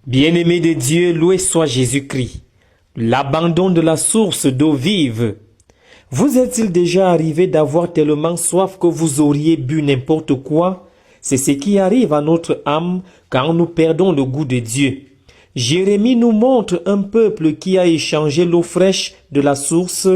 Bien-aimé de Dieu, loué soit Jésus-Christ, l'abandon de la source d'eau vive. Vous est-il déjà arrivé d'avoir tellement soif que vous auriez bu n'importe quoi? C'est ce qui arrive à notre âme quand nous perdons le goût de Dieu. Jérémie nous montre un peuple qui a échangé l'eau fraîche de la source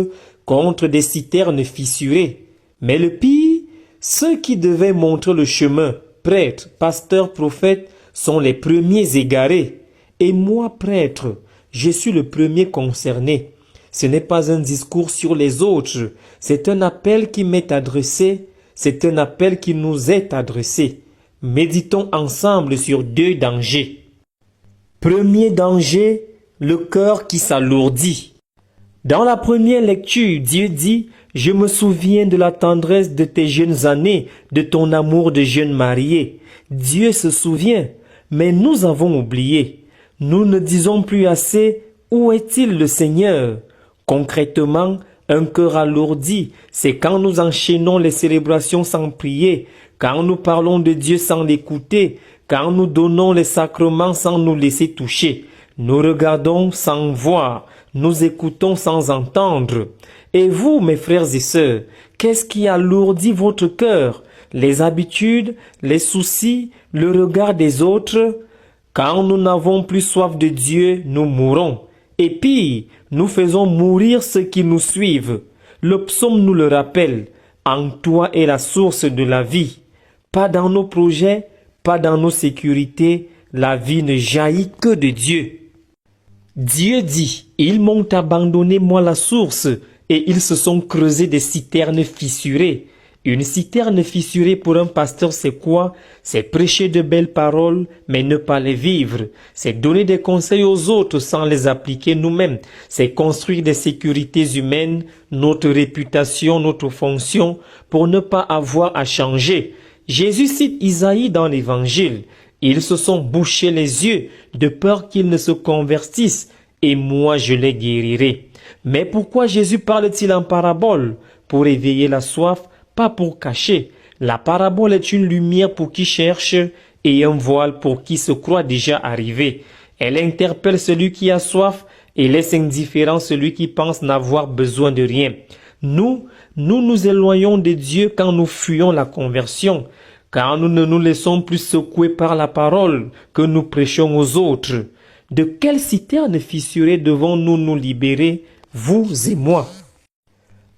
contre des citernes fissurées. Mais le pire, ceux qui devaient montrer le chemin, prêtres, pasteurs, prophètes, sont les premiers égarés. Et moi, prêtre, je suis le premier concerné. Ce n'est pas un discours sur les autres, c'est un appel qui m'est adressé, c'est un appel qui nous est adressé. Méditons ensemble sur deux dangers. Premier danger, le cœur qui s'alourdit. Dans la première lecture, Dieu dit « Je me souviens de la tendresse de tes jeunes années, de ton amour de jeune mariée. » Dieu se souvient, mais nous avons oublié. Nous ne disons plus assez « Où est-il le Seigneur ?» Concrètement, un cœur alourdi, c'est quand nous enchaînons les célébrations sans prier, quand nous parlons de Dieu sans l'écouter, quand nous donnons les sacrements sans nous laisser toucher. Nous regardons sans voir, nous écoutons sans entendre. Et vous, mes frères et sœurs, qu'est-ce qui alourdit votre cœur? Les habitudes, les soucis, le regard des autres? Quand nous n'avons plus soif de Dieu, nous mourrons. Et pire, nous faisons mourir ceux qui nous suivent. Le psaume nous le rappelle. En toi est la source de la vie. Pas dans nos projets, pas dans nos sécurités, la vie ne jaillit que de Dieu. Dieu dit, ils m'ont abandonné moi la source, et ils se sont creusés des citernes fissurées. Une citerne fissurée pour un pasteur, c'est quoi? C'est prêcher de belles paroles, mais ne pas les vivre. C'est donner des conseils aux autres sans les appliquer nous-mêmes. C'est construire des sécurités humaines, notre réputation, notre fonction, pour ne pas avoir à changer. Jésus cite Isaïe dans l'Évangile. Ils se sont bouchés les yeux de peur qu'ils ne se convertissent, et moi je les guérirai. Mais pourquoi Jésus parle-t-il en parabole? Pour éveiller la soif, pas pour cacher. La parabole est une lumière pour qui cherche et un voile pour qui se croit déjà arrivé. Elle interpelle celui qui a soif et laisse indifférent celui qui pense n'avoir besoin de rien. Nous nous éloignons de Dieu quand nous fuyons la conversion, car nous ne nous laissons plus secouer par la parole que nous prêchons aux autres. De quelle citerne fissurée devons-nous nous libérer, vous et moi?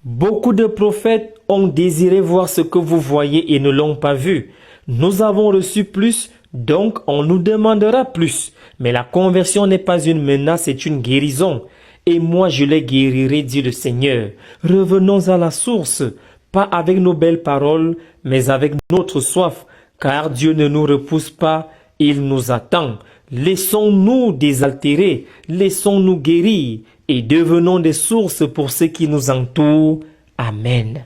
Beaucoup de prophètes ont désiré voir ce que vous voyez et ne l'ont pas vu. Nous avons reçu plus, donc on nous demandera plus. Mais la conversion n'est pas une menace, c'est une guérison. Et moi je les guérirai, dit le Seigneur. Revenons à la source, pas avec nos belles paroles, mais avec notre soif, car Dieu ne nous repousse pas, il nous attend. Laissons-nous désaltérer, laissons-nous guérir, et devenons des sources pour ceux qui nous entourent. Amen.